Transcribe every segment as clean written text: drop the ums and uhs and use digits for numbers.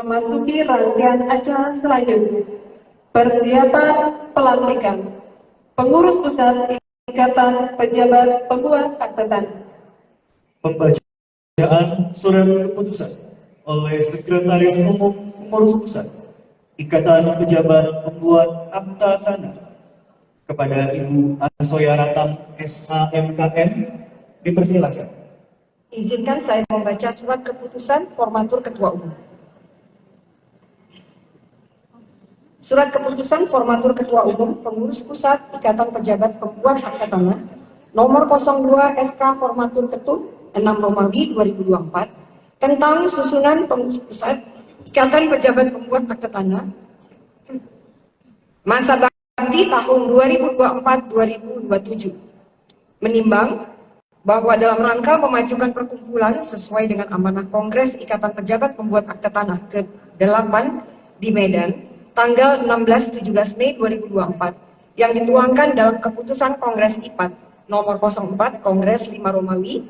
Memasuki rangkaian acara selanjutnya, persiapan pelantikan pengurus pusat Ikatan Pejabat Pembuat Akte Tanah. Pembacaan surat keputusan oleh Sekretaris Umum Pengurus Pusat Ikatan Pejabat Pembuat Akta Tanah kepada Ibu Asoya Ratam, SAMKM, dipersilakan. Izinkan saya membaca surat keputusan formatur Ketua Umum. Surat keputusan formatur Ketua Umum Pengurus Pusat Ikatan Pejabat Pembuat Akte Tanah nomor 02 SK Formatur Ketum 6 Romawi 2024 tentang susunan Pengurus Pusat Ikatan Pejabat Pembuat Akte Tanah masa bakti tahun 2024-2027, menimbang bahwa dalam rangka memajukan perkumpulan sesuai dengan amanah Kongres Ikatan Pejabat Pembuat Akte Tanah ke-8 di Medan tanggal 16-17 Mei 2024 yang dituangkan dalam keputusan Kongres IPAT nomor 04 Kongres 5 Romawi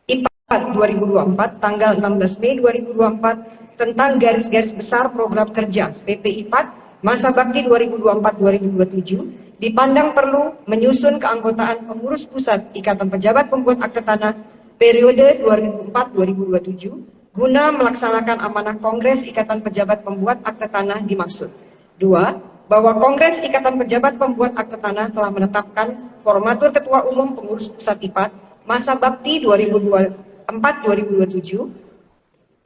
IPAT 2024 tanggal 16 Mei 2024 tentang garis-garis besar program kerja PP IPAT masa bakti 2024-2027 dipandang perlu menyusun keanggotaan pengurus pusat Ikatan Pejabat Pembuat Akte Tanah periode 2004-2027 guna melaksanakan amanah Kongres Ikatan Pejabat Pembuat Akte Tanah dimaksud. 2. Bahwa Kongres Ikatan Pejabat Pembuat Akte Tanah telah menetapkan formatur Ketua Umum Pengurus Pusat IPAT masa bakti 2024-2027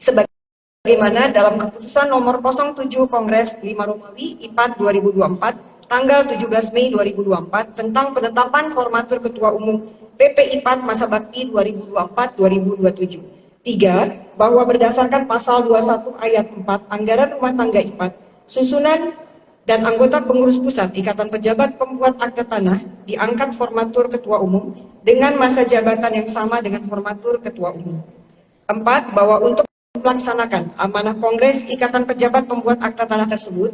sebagaimana dalam keputusan nomor 07 Kongres 5 Romawi IPAT 2024 tanggal 17 Mei 2024 tentang penetapan formatur Ketua Umum PP IPAT masa bakti 2024-2027. 3. Bahwa berdasarkan pasal 21 ayat 4 Anggaran Rumah Tangga IPAT, susunan dan anggota pengurus pusat Ikatan Pejabat Pembuat Akte Tanah diangkat formatur Ketua Umum dengan masa jabatan yang sama dengan formatur Ketua Umum. 4. Bahwa untuk melaksanakan amanah Kongres Ikatan Pejabat Pembuat Akte Tanah tersebut,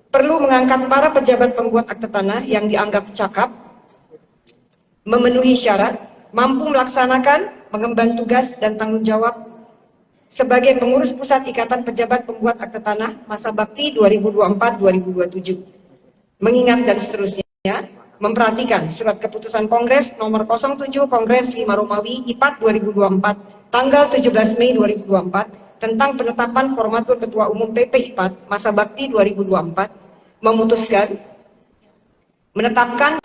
perlu mengangkat para pejabat pembuat akte tanah yang dianggap cakap, memenuhi syarat, mampu melaksanakan, mengemban tugas dan tanggung jawab sebagai pengurus pusat Ikatan Pejabat Pembuat Akte Tanah masa bakti 2024-2027. Mengingat dan seterusnya, memperhatikan surat keputusan Kongres nomor 07 Kongres 5 Romawi IPAT 2024 tanggal 17 Mei 2024 tentang penetapan formatur Ketua Umum PP IPAT masa bakti 2024 memutuskan menetapkan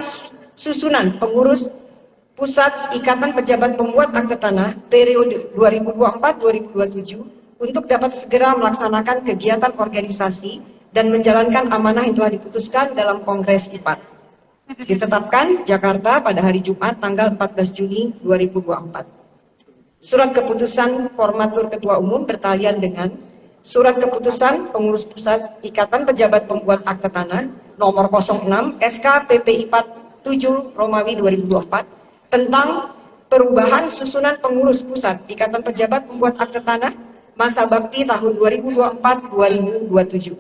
susunan pengurus Pusat Ikatan Pejabat Pembuat Akte Tanah periode 2024-2027 untuk dapat segera melaksanakan kegiatan organisasi dan menjalankan amanah yang telah diputuskan dalam Kongres IPAT. Ditetapkan Jakarta pada hari Jumat tanggal 14 Juni 2024. Surat keputusan formatur Ketua Umum bertalian dengan Surat Keputusan Pengurus Pusat Ikatan Pejabat Pembuat Akte Tanah nomor 06 SK PP IPAT 7 Romawi 2024 tentang perubahan susunan pengurus pusat Ikatan Pejabat Pembuat Akte Tanah masa bakti tahun 2024-2027.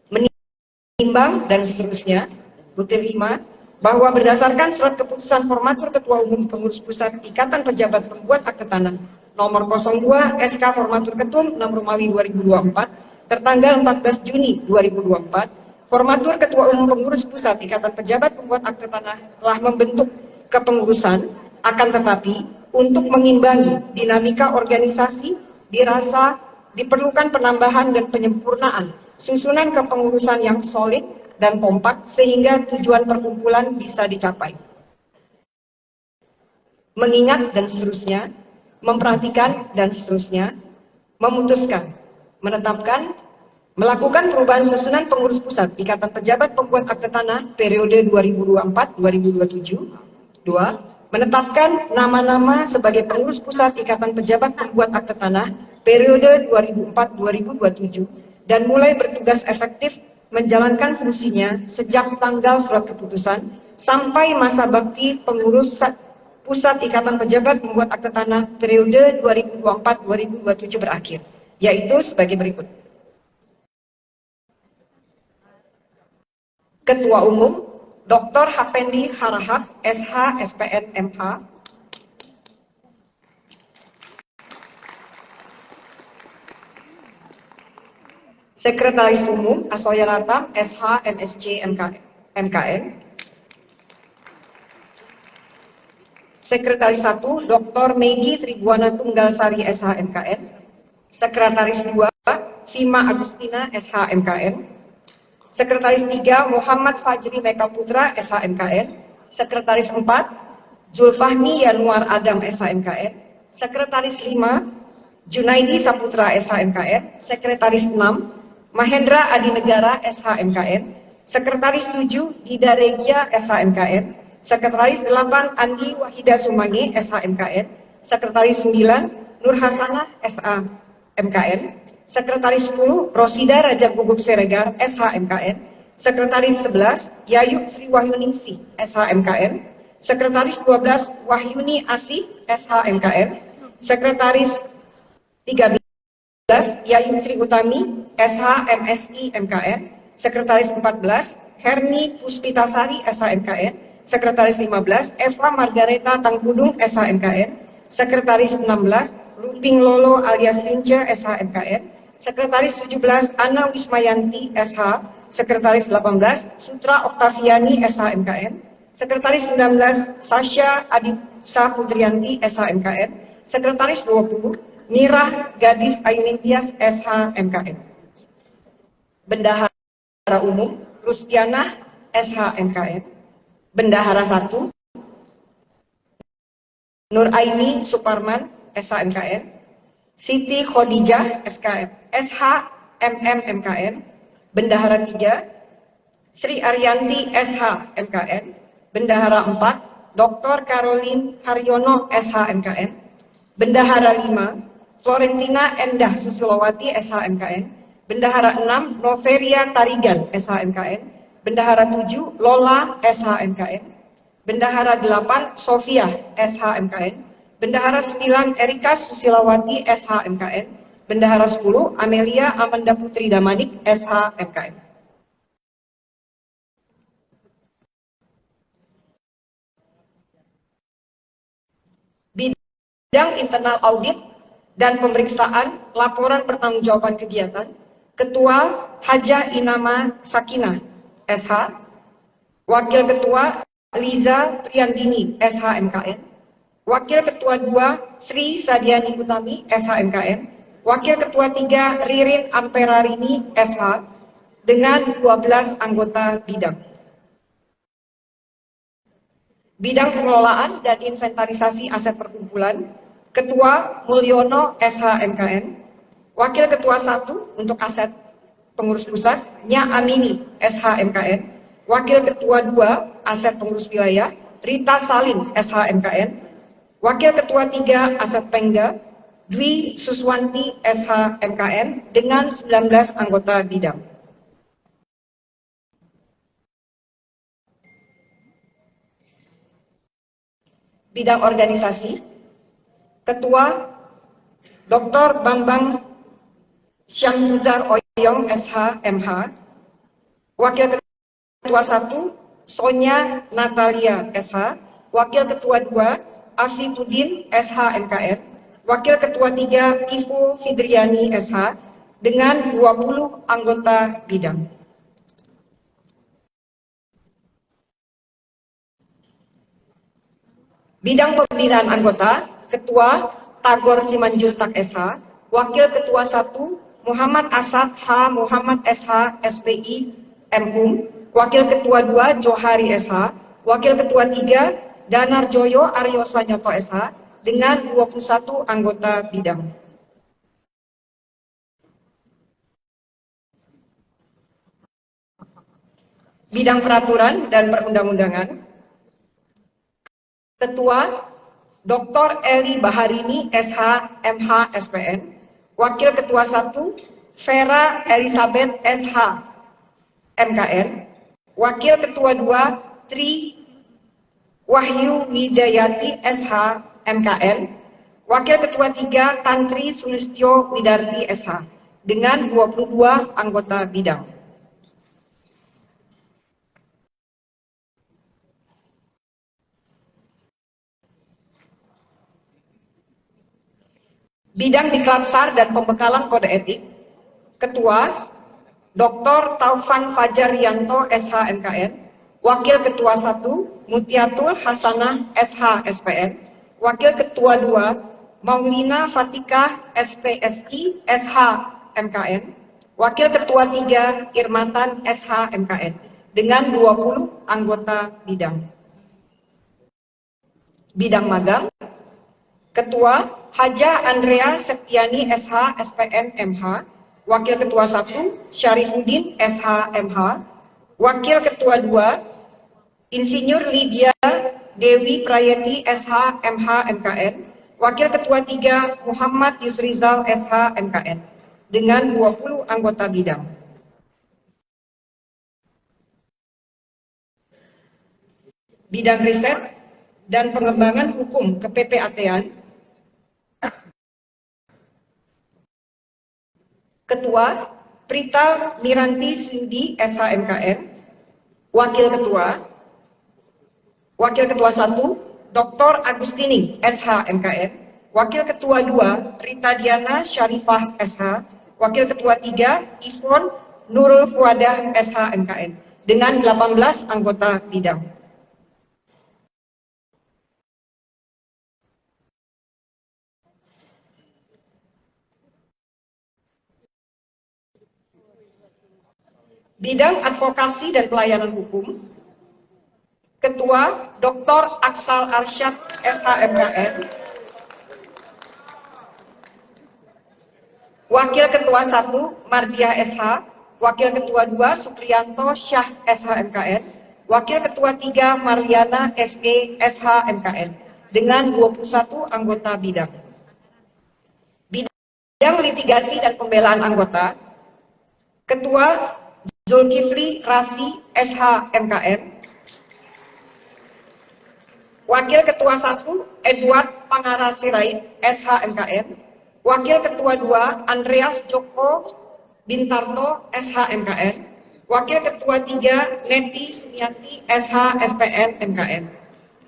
Menimbang dan seterusnya, butir 5, bahwa berdasarkan surat keputusan formatur Ketua Umum Pengurus Pusat Ikatan Pejabat Pembuat Akte Tanah nomor 02 SK Formatur Ketum 6 Romawi 2024 tertanggal 14 Juni 2024, formatur Ketua Umum Pengurus Pusat Ikatan Pejabat Pembuat Akte Tanah telah membentuk kepengurusan, akan tetapi untuk mengimbangi dinamika organisasi dirasa diperlukan penambahan dan penyempurnaan susunan kepengurusan yang solid dan kompak sehingga tujuan perkumpulan bisa dicapai. Mengingat dan seterusnya, memperhatikan dan seterusnya, memutuskan, menetapkan, melakukan perubahan susunan pengurus pusat Ikatan Pejabat Pembuat Akte Tanah periode 2024-2027. 2. Menetapkan nama-nama sebagai pengurus pusat Ikatan Pejabat Pembuat Akte Tanah periode 2004-2027 dan mulai bertugas efektif menjalankan fungsinya sejak tanggal surat keputusan sampai masa bakti pengurus pusat Ikatan Pejabat Pembuat Akte Tanah periode 2024-2027 berakhir, yaitu sebagai berikut. Ketua Umum Dr. Hapendi Harahap, SH, SPN, MH. Sekretaris Umum Asoyarata SH MSc MKN. Sekretaris 1 Dr. Megi Triguana Tunggal Sari SH MKN. Sekretaris 2 Vima Agustina SH MKN. Sekretaris 3 Muhammad Fajri Meka Putra SH MKN. Sekretaris 4 Zulfahmi Yanuar Adam SH MKN. Sekretaris 5 Junaidi Saputra SH MKN. Sekretaris 6 Mahendra Adinegara SH MKN. Sekretaris 7 Dida Regia SH MKN. Sekretaris 8 Andi Wahida Sumange SH MKN. Sekretaris 9 Nur Hasanah SH MKN. Sekretaris 10 Rosida Raja Guguk Siregar SH MKN. Sekretaris 11 Yayu Sri Wahyuningsih SH MKN. Sekretaris 12 Wahyuni Asih SH MKN. Sekretaris 13 Yayu Sri Utami SH MSI MKN. Sekretaris 14 Herni Puspitasari SH MKN. Sekretaris 15 Eva Margareta Tangkudung SH MKN. Sekretaris 16 Ruping Lolo alias Vince SH MKN. Sekretaris 17 Ana Wismayanti SH. Sekretaris 18 Sutra Oktaviani SH MKN. Sekretaris 19 Sasha Adipsa Putrianti SH MKN. Sekretaris 20 Mirah Gadis Ayunintias SH MKN. Bendahara Umum Rustianah SH MKN. Bendahara 1 Nur Aini Suparman SH MKN. Siti Khadijah SH MM MKN. Bendahara 3 Sri Arianti SH MKN. Bendahara 4 Dr. Caroline Haryono SH MKN. Bendahara 5 Florentina Endah Susilowati SH MKN. Bendahara 6 Noveria Tarigan SH MKN. Bendahara 7 Lola SH MKN. Bendahara 8 Sofia SH MKN. Bendahara 9 Erika Susilawati SH MKN. Bendahara 10 Amelia Amanda Putri Damanik SH MKN. Bidang internal audit dan pemeriksaan laporan pertanggungjawaban kegiatan, Ketua Hajah Inama Sakinah SH, Wakil Ketua Liza Priandini SH MKN, Wakil Ketua 2 Sri Sadiani Utami SH MKN, Wakil Ketua 3 Ririn Amperarini SH dengan 12 anggota bidang. Bidang pengelolaan dan inventarisasi aset perkumpulan, Ketua Mulyono SH MKN, Wakil Ketua 1 untuk aset pengurus pusat, Nya Amini SH MKN, Wakil Ketua 2 aset pengurus wilayah, Rita Salim SH MKN, Wakil Ketua 3 aset Pengda, Dwi Suswanti SH MKN dengan 19 anggota bidang. Bidang organisasi, Ketua Dr. Bambang Syamsuzar Oyong SH MH, Wakil Ketua 1 Sonya Natalia SH, Wakil Ketua 2 Afifudin SH MKN, Wakil Ketua 3 Ivo Fidriani SH dengan 20 anggota bidang. Bidang pembinaan anggota, Ketua Tagor Simanjuntak SH, Wakil Ketua 1 Muhammad Asad H. Muhammad SH SPI MHUM, Wakil Ketua 2 Johari SH, Wakil Ketua 3 Danar Joyo Aryo Sanyoto SH dengan 21 anggota bidang. Bidang peraturan dan perundang-undangan, Ketua Dr. Eli Baharini SH MH SPN, Wakil Ketua 1 Vera Elizabeth SH MKN, Wakil Ketua 2 Tri Wahyu Widayati SH MKN, Wakil Ketua 3 Tantri Sulistyo Widarti SH dengan 22 anggota bidang. Bidang Diklat SAR dan pembekalan kode etik, Ketua Dr. Taufan Fajar Yanto SH-MKN, Wakil Ketua 1 Mutiatul Hasanah SH-SPN, Wakil Ketua 2 Maulina Fatikah SPSI SH-MKN, Wakil Ketua 3 Irmatan SH-MKN, dengan 20 anggota bidang. Bidang magang, Ketua Haja Andrea Septiani SH SPN MH, Wakil Ketua 1 Syarifuddin SH MH, Wakil Ketua 2 Insinyur Lydia Dewi Prayeti SH MH MKN, Wakil Ketua 3 Muhammad Yusrizal SH MKN, dengan 20 anggota bidang. Bidang riset dan pengembangan hukum KPPAT-an, Ketua Prita Miranti Sudi SH-MKN, Wakil Ketua 1 Dr. Agustini SH-MKN, Wakil Ketua 2 Rita Diana Syarifah SH, Wakil Ketua 3 Ivon Nurul Fuadah SH-MKN, dengan 18 anggota bidang. Bidang advokasi dan pelayanan hukum, Ketua Dr. Aksal Arsyad SH-MKN, Wakil Ketua 1 Mardia SH, Wakil Ketua 2 Supriyanto Syah SH-MKN, Wakil Ketua 3 Marliana SE SH-MKN, dengan 21 anggota bidang. Bidang litigasi dan pembelaan anggota, Ketua Zulkifli Rasi SH-MKN, Wakil Ketua 1 Edward Pangara Sirait SH-MKN, Wakil Ketua 2 Andreas Joko Bintarto SH-MKN, Wakil Ketua 3 Neti Sumiati SH-SPN MKN,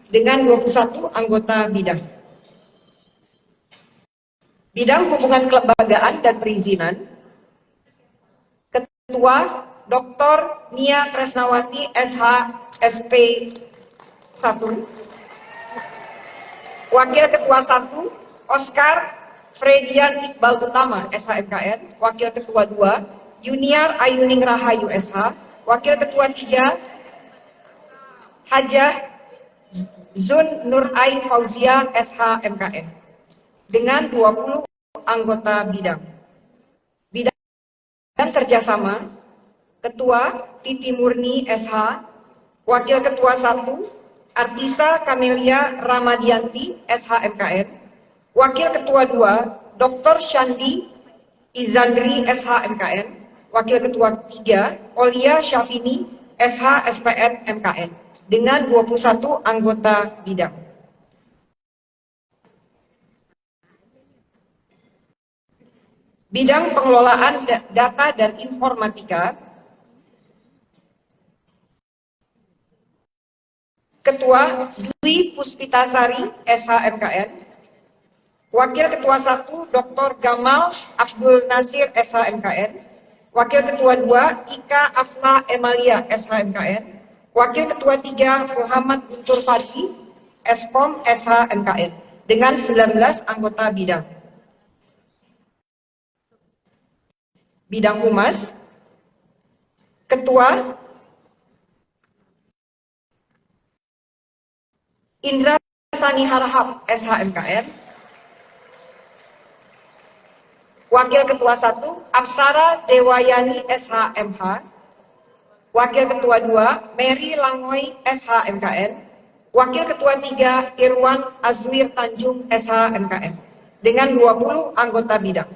dengan 21 anggota bidang. Bidang hubungan kelembagaan dan perizinan, Ketua Dr. Nia Tresnawati SH SP 1, Wakil Ketua 1 Oscar Fredian Iqbal Utama SH-MKN, Wakil Ketua 2 Yuniar Ayuning Rahayu SH, Wakil Ketua 3 Hajah Zun Nurai Fauzia SH-MKN, dengan 20 anggota bidang. Bidang kerjasama, Ketua Titi Murni SH, Wakil Ketua 1 Artisa Kamelia Ramadianti SH-MKN, Wakil Ketua 2 Dr. Shandi Izandri SH-MKN, Wakil Ketua 3 Olia Syafini SH-SPN MKN, dengan 21 anggota bidang. Bidang pengelolaan data dan informatika, Ketua Dwi Puspitasari SH-MKN, Wakil Ketua 1 Dr. Gamal Abdul Nasir SH-MKN, Wakil Ketua 2 Ika Afla Emalia SH-MKN, Wakil Ketua 3 Muhammad Guntur Padi Eskom SH-MKN, dengan 19 anggota bidang. Bidang Humas, Ketua Indra Sani Harahap SH-MKN, Wakil Ketua 1 Apsara Dewayani SH-MH, Wakil Ketua 2 Mary Langoy SH-MKN, Wakil Ketua 3 Irwan Azwir Tanjung SH-MKN, dengan 20 anggota bidang.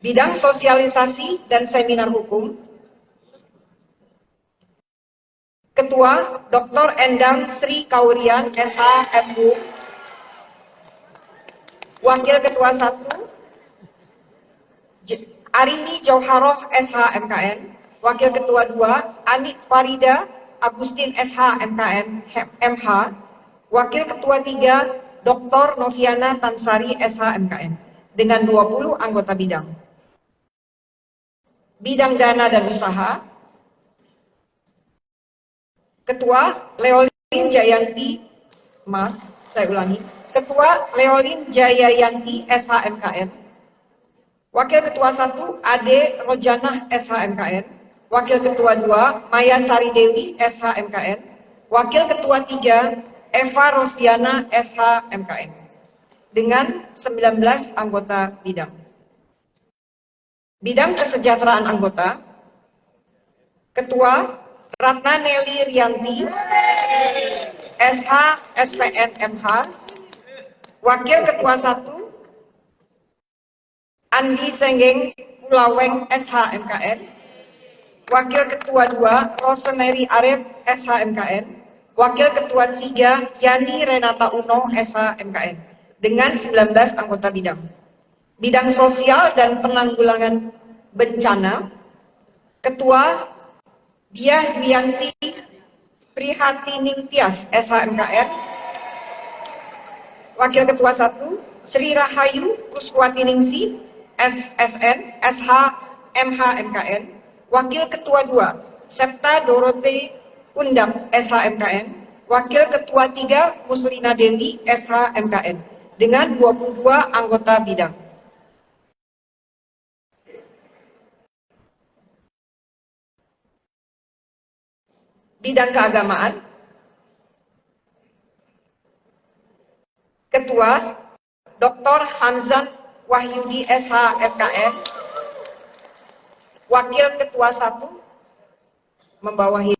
Bidang sosialisasi dan seminar hukum, Ketua Dr. Endang Sri Kaurian SH-MU, Wakil Ketua 1 Arini Jauharoh SH-MKN, Wakil Ketua 2 Anik Farida Agustin SH-MKN MH, Wakil Ketua 3 Dr. Noviana Tansari SH-MKN, dengan 20 anggota bidang. Bidang Dana dan Usaha, Ketua Leolin Jayanti, Ketua Leolin Jayayanti SHMKN, Wakil Ketua 1 Ade Rojanah SHMKN, Wakil Ketua 2 Maya Sari Dewi SHMKN, Wakil Ketua 3 Eva Rosdiana SHMKN, dengan 19 anggota bidang. Bidang kesejahteraan anggota, Ketua Ratna Nelly Rianti, SH SPN MH, Wakil Ketua 1 Andi Senggeng Pulaweng SHMKN, Wakil Ketua 2 Rosemary Arif SHMKN, Wakil Ketua 3 Yani Renata Uno SHMKN, dengan 19 anggota bidang. Bidang sosial dan penanggulangan bencana, Ketua Diah Dwianti Prihatining Tias SHMKN, Wakil Ketua 1 Sri Rahayu Kuswatiningsih SSN SH MHMKN, Wakil Ketua 2 Septa Dorote Undam SHMKN, Wakil Ketua 3 Muslina Dewi SHMKN, dengan 22 anggota bidang. Bidang keagamaan, Ketua Dr. Hamzan Wahyudi SHMKN, Wakil Ketua 1 membawahi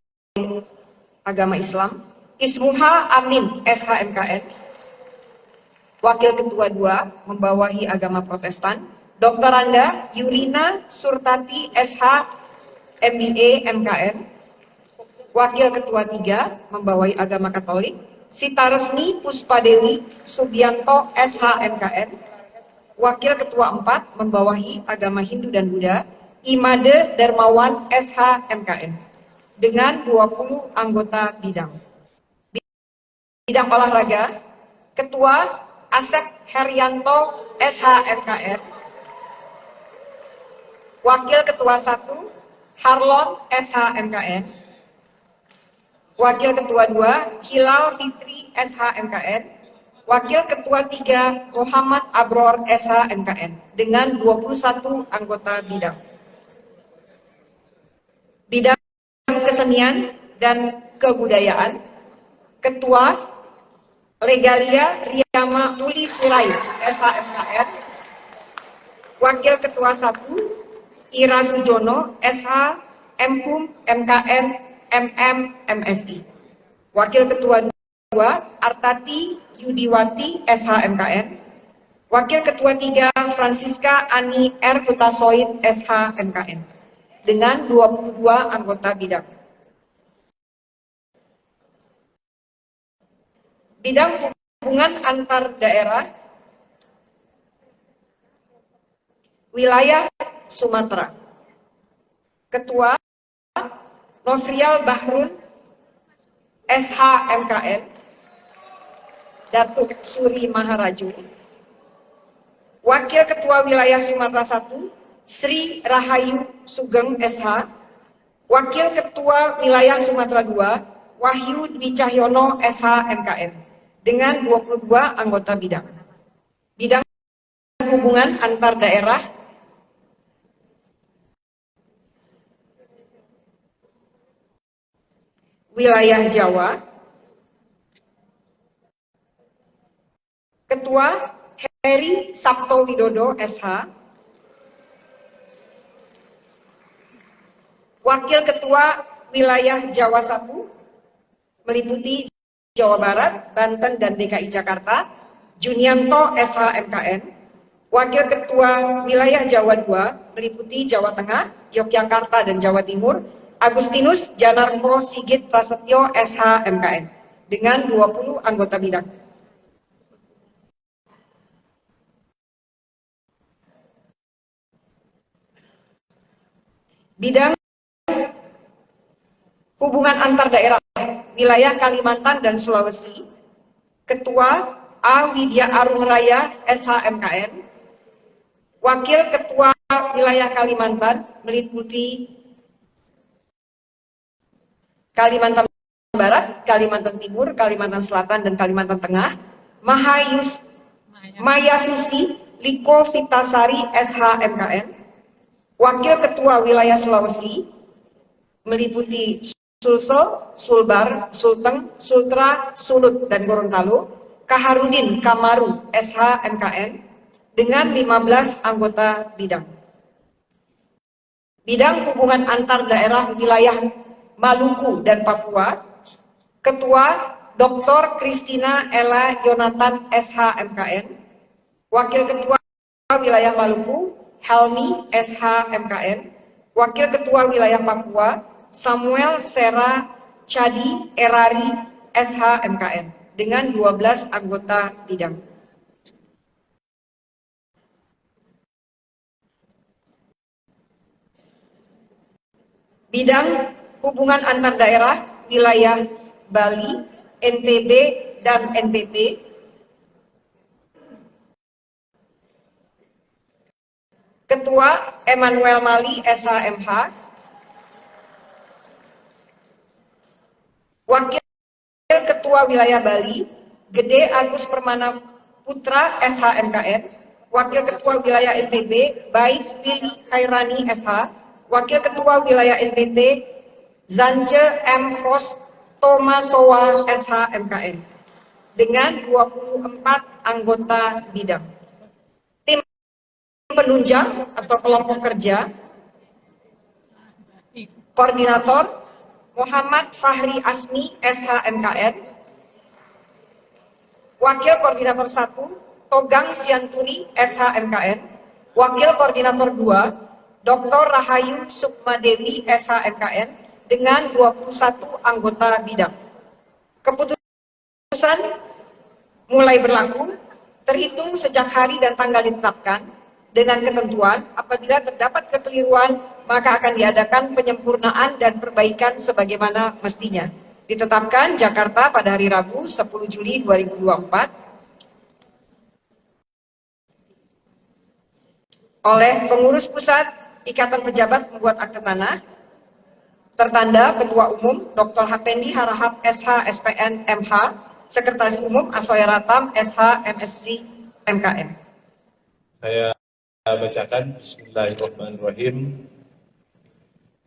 agama Islam, Ismuha Amin SHMKN, Wakil Ketua 2 membawahi agama Protestan, Dr. Anda Yurina Surtati SH MBA MKN, Wakil Ketua 3 membawahi agama Katolik, Sita Resmi Puspadewi Subianto SHMKN, Wakil Ketua 4 membawahi agama Hindu dan Buddha, Imade Darmawan SHMKN, dengan 20 anggota bidang. Bidang olahraga, Ketua Asep Herianto SHMKN, Wakil Ketua 1 Harlon SHMKN, Wakil Ketua 2 Hilal Fitri SHMKN, Wakil Ketua 3 Muhammad Abror SHMKN, dengan 21 anggota bidang. Bidang kesenian dan kebudayaan, Ketua Legalia Riyama Uli Surai SHMKN, Wakil Ketua 1 Ira Sujono SH MHUM MKN MSI, Wakil Ketua 2 Artati Yudiwati SHMKN, Wakil Ketua 3 Francisca Ani R. Hutasoid SHMKN, dengan 22 anggota bidang. Bidang hubungan antar daerah, wilayah Sumatera, Ketua Nofrial Bahrun SHMKN, Datuk Suri Maharaju, Wakil Ketua Wilayah Sumatera 1 Sri Rahayu Sugeng SH, Wakil Ketua Wilayah Sumatera 2 Wahyu Dwi Cahyono SHMKN, dengan 22 anggota bidang. Bidang hubungan antar daerah, wilayah Jawa, Ketua Heri Sabto Widodo SH, Wakil Ketua Wilayah Jawa 1 meliputi Jawa Barat, Banten, dan DKI Jakarta, Junianto SHMKN, Wakil Ketua Wilayah Jawa 2 meliputi Jawa Tengah, Yogyakarta, dan Jawa Timur, Agustinus Janarko Sigit Prasetyo SHMKN, dengan 20 anggota bidang. Bidang hubungan antar daerah, wilayah Kalimantan dan Sulawesi, Ketua A. Widya Arung Raya SHMKN, Wakil Ketua wilayah Kalimantan meliputi Kalimantan Barat, Kalimantan Timur, Kalimantan Selatan, dan Kalimantan Tengah. Maya Susi Liko Vitasari SHMKN. Wakil Ketua Wilayah Sulawesi meliputi Sulsel, Sulbar, Sulteng, Sultra, Sulut, dan Gorontalo. Kaharudin Kamaru SHMKN dengan 15 anggota bidang. Bidang hubungan antar daerah wilayah Maluku dan Papua, Ketua Dr. Christina Ella Yonatan SHMKN. Wakil Ketua Wilayah Maluku Helmi SHMKN. Wakil Ketua Wilayah Papua Samuel Sera Chadi Erari SHMKN dengan 12 anggota bidang. Bidang hubungan antar daerah wilayah Bali, NTB, dan NTB. Ketua Emmanuel Mali SHMH. Wakil Ketua Wilayah Bali Gede Agus Permana Putra SHMKN. Wakil Ketua Wilayah NTB Baik Lili Khairani SH. Wakil Ketua Wilayah NTT Zance M. Fos Tomasowa SHMKN dengan 24 anggota bidang. Tim penunjang atau kelompok kerja, Koordinator Muhammad Fahri Asmi SHMKN. Wakil Koordinator 1 Togang Sianturi SHMKN. Wakil Koordinator 2 Dr. Rahayu Sukmadewi SHMKN dengan 21 anggota bidang. Keputusan mulai berlaku terhitung sejak hari dan tanggal ditetapkan dengan ketentuan apabila terdapat kekeliruan maka akan diadakan penyempurnaan dan perbaikan sebagaimana mestinya. Ditetapkan Jakarta pada hari Rabu 10 Juli 2024 oleh pengurus pusat Ikatan Pejabat Pembuat Akte Tanah, tertanda Ketua Umum Dr. Hapendi Harahap SH SPN MH, Sekretaris Umum Asoya Ratam SH MSc MKM. Saya bacakan Bismillahirrahmanirrahim.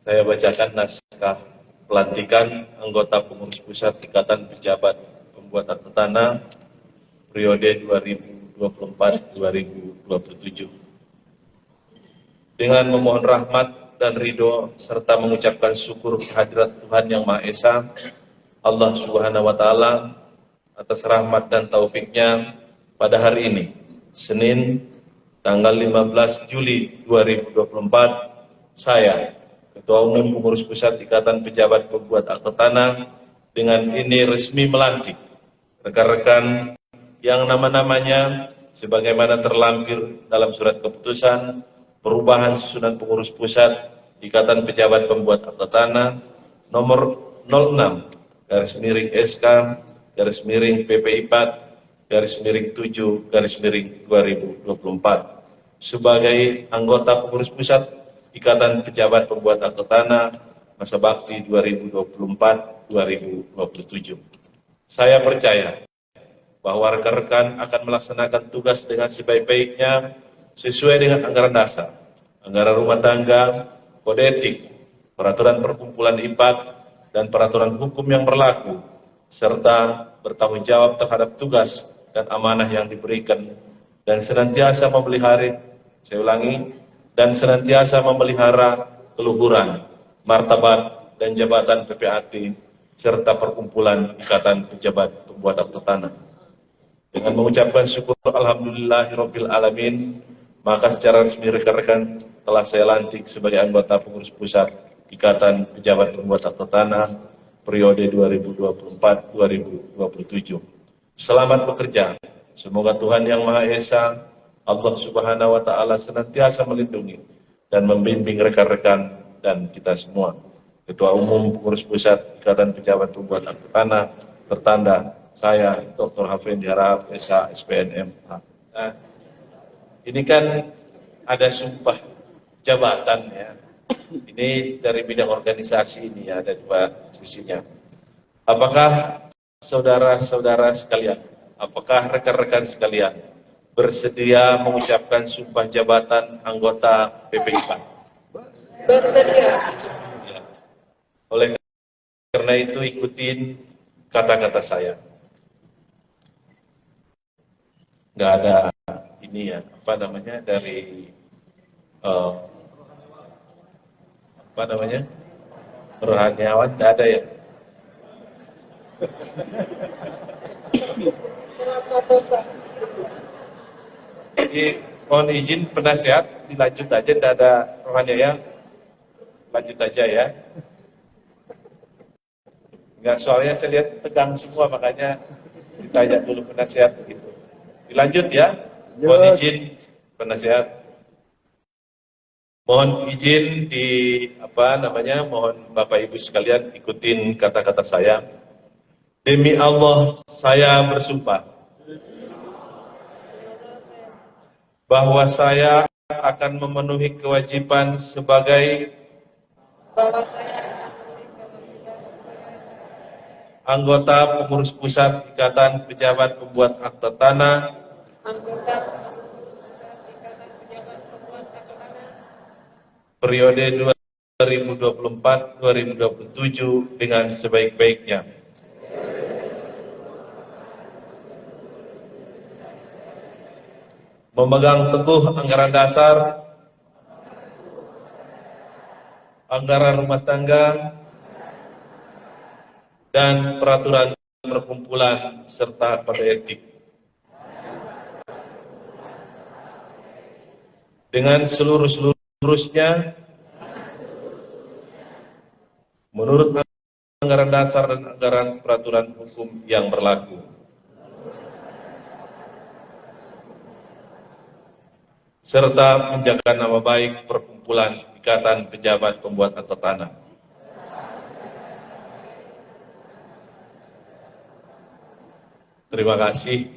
Saya bacakan naskah pelantikan anggota pengurus pusat Ikatan Pejabat Pembuat Akte Tanah periode 2024-2027. Dengan memohon rahmat dan ridho serta mengucapkan syukur kehadirat Tuhan Yang Maha Esa, Allah Subhanahu wa Ta'ala, atas rahmat dan taufiknya pada hari ini, Senin, tanggal 15 Juli 2024, saya, Ketua Umum Pengurus Pusat Ikatan Pejabat Pembuat Akte Tanah, dengan ini resmi melantik rekan-rekan yang nama-namanya sebagaimana terlampir dalam surat keputusan perubahan susunan pengurus pusat Ikatan Pejabat Pembuat Akte Tanah nomor 06/SK/PP4/7/2024 sebagai anggota pengurus pusat Ikatan Pejabat Pembuat Akte Tanah masa bakti 2024-2027. Saya percaya bahwa rekan-rekan akan melaksanakan tugas dengan sebaik-baiknya sesuai dengan anggaran dasar, anggaran rumah tangga, kode etik, peraturan perkumpulan IPAT, dan peraturan hukum yang berlaku, serta bertanggung jawab terhadap tugas dan amanah yang diberikan, dan senantiasa memelihara, dan senantiasa memelihara keluhuran, martabat, dan jabatan PPAT, serta perkumpulan Ikatan Pejabat Pembuat Akte Tanah. Dengan mengucapkan syukur Alhamdulillahirabbil alamin, maka secara resmi rekan-rekan telah saya lantik sebagai anggota pengurus pusat Ikatan Pejabat Pembuat Akte Tanah periode 2024-2027. Selamat bekerja. Semoga Tuhan Yang Maha Esa, Allah Subhanahu wa Ta'ala, senantiasa melindungi dan membimbing rekan-rekan dan kita semua. Ketua Umum Pengurus Pusat Ikatan Pejabat Pembuat Akte Tanah, tertanda saya Dr. Hapendi Harahap SH SPN MH. Ini kan ada sumpah jabatan ya. Ini dari bidang organisasi ini ya, ada dua sisinya. Apakah saudara-saudara sekalian, apakah rekan-rekan sekalian bersedia mengucapkan sumpah jabatan anggota PPIPAN? Bersedia. Ya. Oleh karena itu ikutin kata-kata saya. Nggak ada ini ya, apa namanya, dari apa namanya, rohaniawan, nggak ada ya. Jadi mohon izin penasihat dilanjut aja, tidak ada rohaniawan, lanjut aja ya. Enggak, soalnya saya lihat tegang semua, makanya ditanya dulu penasihat begitu. Dilanjut ya. Mohon izin penasihat. Mohon izin mohon Bapak Ibu sekalian ikutin kata-kata saya. Demi Allah saya bersumpah bahwa saya akan memenuhi kewajiban sebagai anggota pengurus pusat Ikatan Pejabat Pembuat Akta Tanah periode 2024-2027 dengan sebaik-baiknya. Memegang teguh anggaran dasar, anggaran rumah tangga, dan peraturan perkumpulan serta kode etik. Dengan seluruh-seluruhnya menurut anggaran dasar dan anggaran peraturan hukum yang berlaku. Serta menjaga nama baik perkumpulan Ikatan Pejabat Pembuat Akta Tanah. Terima kasih.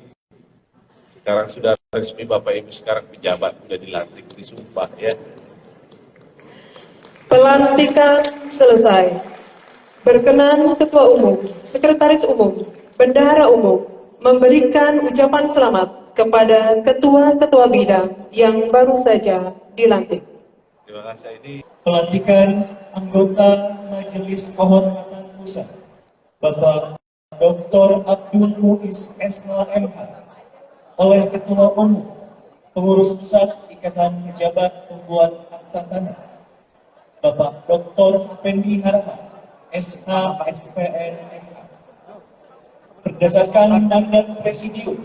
Sekarang sudah resmi Bapak Ibu, sekarang pejabat sudah dilantik, disumpah ya. Pelantikan selesai. Berkenan Ketua Umum, Sekretaris Umum, Bendahara Umum memberikan ucapan selamat kepada ketua-ketua bidang yang baru saja dilantik. Terima kasih. Ini Pelantikan anggota Majelis Kehormatan Pusat, Bapak Dr. Abdul Muiz SHMH, oleh Ketua Umum Pengurus Pusat Ikatan Pejabat Pembuat Akta Tanah, Bapak Dr. Fendi Harahap, SH SPN MH, berdasarkan mandat Presidium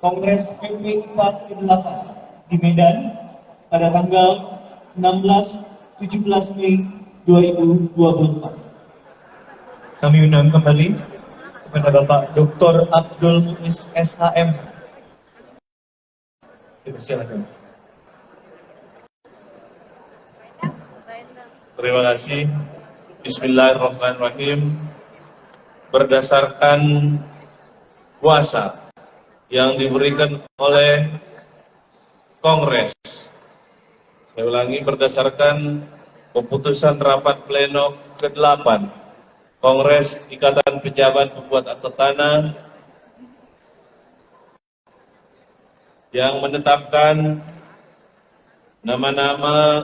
Kongres PPIPAN ke-8 di Medan pada tanggal 16-17 Mei 2024. Kami undang kembali kepada Bapak Dr. Abdul Muiz SHM. Silakan. terima kasih. Bismillahirrahmanirrahim. Berdasarkan kuasa yang diberikan oleh Kongres, saya ulangi, berdasarkan keputusan rapat pleno ke-8 Kongres Ikatan Pejabat Pembuat Akta Tanah yang menetapkan nama-nama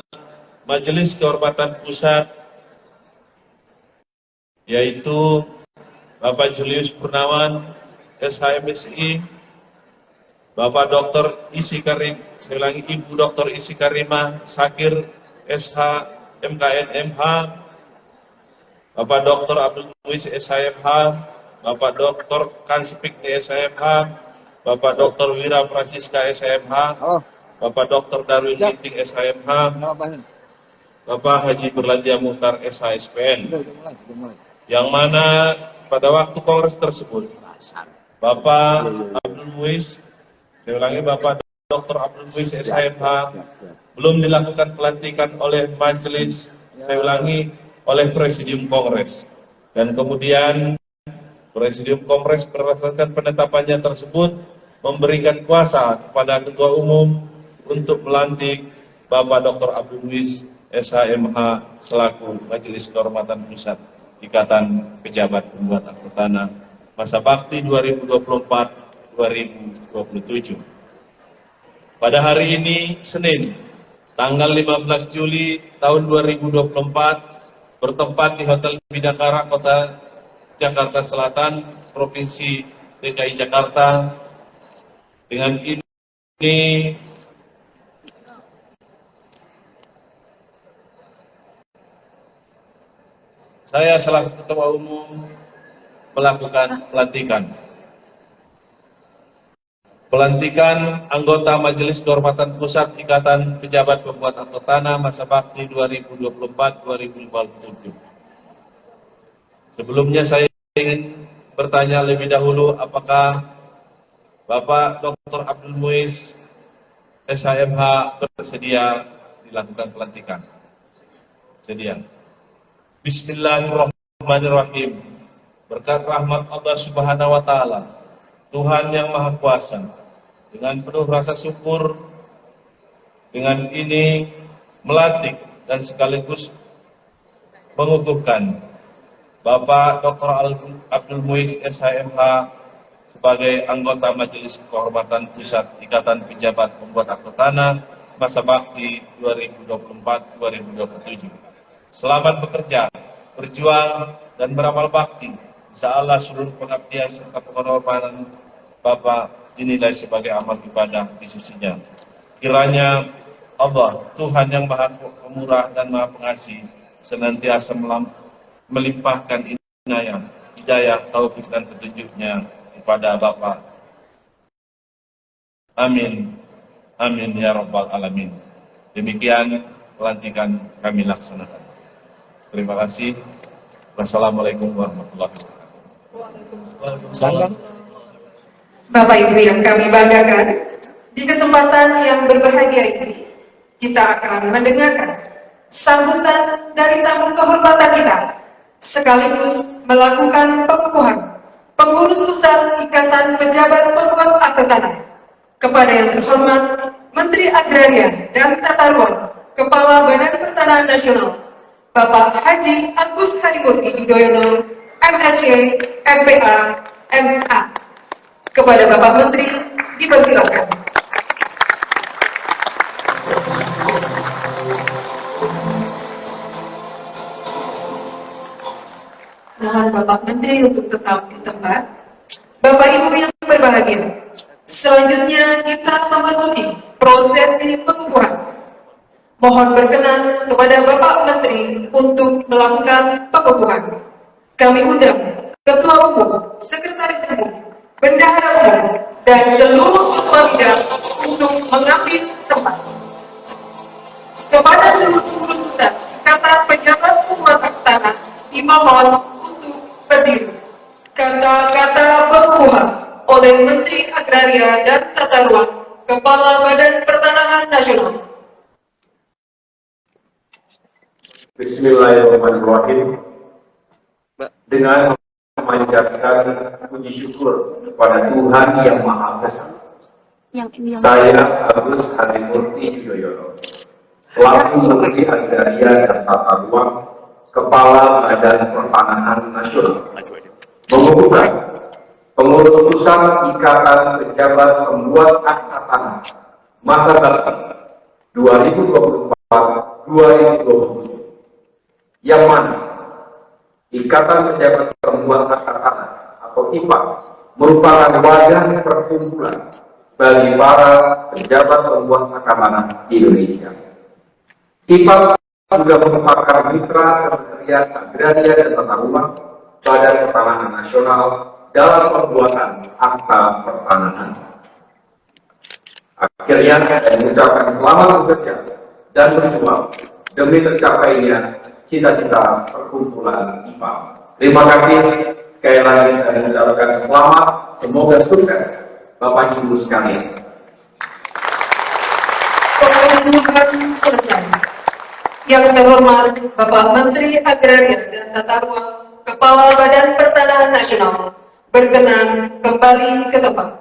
Majelis Kehormatan Pusat, yaitu Bapak Julius Purnawan, SHMSI, Bapak Dr. Isi Karim, saya ulangi, Ibu Dr. Isi Karimah Sakir, SH MKN MH, Bapak Dr. Abdul Muiz SHMH, Bapak Dr. Kansipik SHMH, Bapak Dr. Wira Prasiska SHMH, Bapak Dr. Darwin Ginting SHMH, Bapak Haji Berlandia Muhtar SHSPN, yang mana pada waktu kongres tersebut Bapak Abdul Muiz, saya ulangi, Bapak Dr. Abdul Muiz SHMH belum dilakukan pelantikan oleh majelis, saya ulangi, oleh Presidium Kongres, dan kemudian Presidium Kongres berdasarkan penetapannya tersebut memberikan kuasa kepada Ketua Umum untuk melantik Bapak Dr. Abdul Muiz SHMH selaku Majelis Kehormatan Pusat Ikatan Pejabat Pembuat Akta Tanah masa bakti 2024-2027. Pada hari ini, Senin, tanggal 15 Juli tahun 2024, bertempat di Hotel Bidakara, Kota Jakarta Selatan, Provinsi DKI Jakarta. Dengan ini, saya selaku Ketua Umum melakukan pelantikan anggota Majelis Kehormatan Pusat Ikatan Pejabat Pembuat Akta Tanah masa bakti 2024-2027. Sebelumnya saya ingin bertanya lebih dahulu, apakah Bapak Dr. Abdul Muiz SHMH bersedia dilakukan pelantikan? Sedia. Bismillahirrahmanirrahim. Berkat rahmat Allah Subhanahu wa Ta'ala, Tuhan yang Maha Kuasa, dengan penuh rasa syukur, dengan ini melantik dan sekaligus mengukuhkan Bapak Dr. Abdul Muiz SHMH sebagai anggota Majelis Kehormatan Pusat Ikatan Pejabat Pembuat Akta Tanah masa bakti 2024-2027. Selamat bekerja, berjuang, dan beramal bakti. Insyaallah seluruh pengabdian serta pengorbanan Bapak dinilai sebagai amal ibadah di sisinya. Kiranya Allah, Tuhan yang Maha Pemurah dan Maha Pengasih, senantiasa melimpahkan inayah, hidayah, taufik dan petunjuknya kepada Bapak. Amin. Amin ya Rabbal Alamin. Demikian pelantikan kami laksanakan. Terima kasih. Wassalamualaikum warahmatullahi wabarakatuh. Bapak Ibu yang kami banggakan, di kesempatan yang berbahagia ini, kita akan mendengarkan sambutan dari tamu kehormatan kita, sekaligus melakukan pengukuhan Pengurus Pusat Ikatan Pejabat Pembuat Akta Tanah kepada yang terhormat Menteri Agraria dan Tata Ruang, Kepala Badan Pertanahan Nasional, Bapak Haji Agus Harimurti Yudhoyono, MSc, MPA, MA. Kepada Bapak Menteri, dipersilakan. Mohon Bapak Menteri untuk tetap di tempat. Bapak Ibu yang berbahagia, selanjutnya kita memasuki prosesi pengukuhan. Mohon berkenan kepada Bapak Menteri untuk melakukan pengukuhan. Kami undang Ketua Umum, Sekretaris Umum, Bendahara Umum, dan seluruh ketua bidang untuk mengambil tempat. Kepada seluruh pengurus pusat Ikatan Pejabat Pembuat Akta Tanah, dimohon untuk berdiri. Kata-kata pengukuhan oleh Menteri Agraria dan Tata Ruang, Kepala Badan Pertanahan Nasional. Bismillahirrahmanirrahim. Dengan memanjatkan puji syukur kepada Tuhan yang Maha Esa, saya Agus Harimurti Yudhoyono, selaku Menteri Agraria dan Tata Ruang, Kepala Badan Pertanahan Nasional, mengukuhkan Pengurus Pusat Ikatan Pejabat Pembuat Akta Tanah masa bakti 2024-2027, yang mana Ikatan Pejabat Pembuat Akta Tanah atau IPA merupakan wadah perkumpulan bagi para pejabat pembuat akta tanah di Indonesia. IPA juga merupakan mitra Kementerian Agraria dan Tata Ruang, Badan Pertanahan Nasional dalam pembuatan akta pertanahan. Akhirnya saya mengucapkan selamat bekerja dan berjuang demi tercapainya cita-cita perkumpulan IPA. Terima kasih sekali lagi, saya mengucapkan selamat, semoga sukses Bapak Ibu sekalian. Pengukuhan selesai. Yang terhormat Bapak Menteri Agraria dan Tata Ruang, Kepala Badan Pertanahan Nasional, berkenan kembali ke tempat.